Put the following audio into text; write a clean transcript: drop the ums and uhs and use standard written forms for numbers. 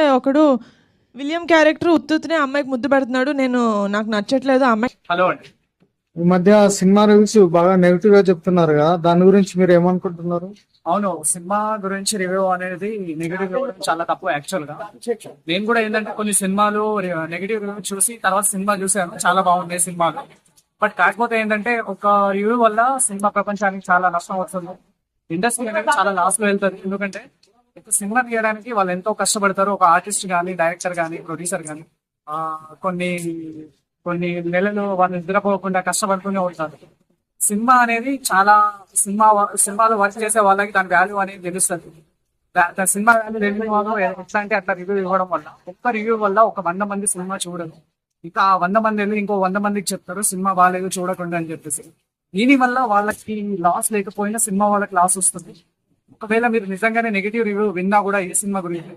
ఒకడు William character ఉత్తునే అమ్మాయికి ముద్దు పెడుతున్నాడు. నాకు నచ్చట్లేదు అమ్మాయి. హలో అండి. ఈ మధ్య సినిమా రివ్యూస్ బాగా నెగిటివ్ గా చెప్తున్నారు కదా, దాని గురించి మీరు ఏమనుకుంటున్నారు? అవును, సినిమా గురించి రివ్యూ అనేది నెగిటివ్ రివ్యూ చాలా తక్కువ యాక్చువల్ గా. నేను కూడా ఏంటంటే కొన్ని సినిమాలు నెగిటివ్ రివ్యూ చూసి తర్వాత సినిమా చూసాను, చాలా బాగుంది సినిమాలు. బట్ కాకపోతే ఏంటంటే ఒక రివ్యూ వల్ల సినిమా ప్రపంచానికి చాలా నష్టం వస్తుంది. ఇండస్ట్రీ అనేది చాలా లాస్ లో వెళ్తుంది. ఎందుకంటే ఒక సినిమా తీయడానికి వాళ్ళు ఎంతో కష్టపడతారు. ఒక ఆర్టిస్ట్ కానీ, డైరెక్టర్ కానీ, ప్రొడ్యూసర్ కానీ కొన్ని కొన్ని నెలలు వాళ్ళు నిద్రపోకుండా కష్టపడుతూనే ఉంటారు. సినిమా అనేది చాలా సినిమాలో వర్క్ చేసే వాళ్ళకి దాని వాల్యూ అనేది తెలుస్తుంది. సినిమా వాల్యూ తెలియని వాళ్ళు ఎట్లా అంటే అట్లా రివ్యూ ఇవ్వడం వల్ల, ఒక్క రివ్యూ వల్ల ఒక 100 మంది సినిమా చూడరు. ఇంకా ఆ 100 మంది వెళ్ళి ఇంకో 100 మందికి చెప్తారు సినిమా బాగాలేదు చూడకుండా అని చెప్పేసి. దీని వల్ల వాళ్ళకి లాస్ లేకపోయినా సినిమా వాళ్ళకి లాస్ వస్తుంది. ఒకవేళ మీరు నిజంగానే నెగిటివ్ రివ్యూ విన్నా కూడా ఏ సినిమా గురించి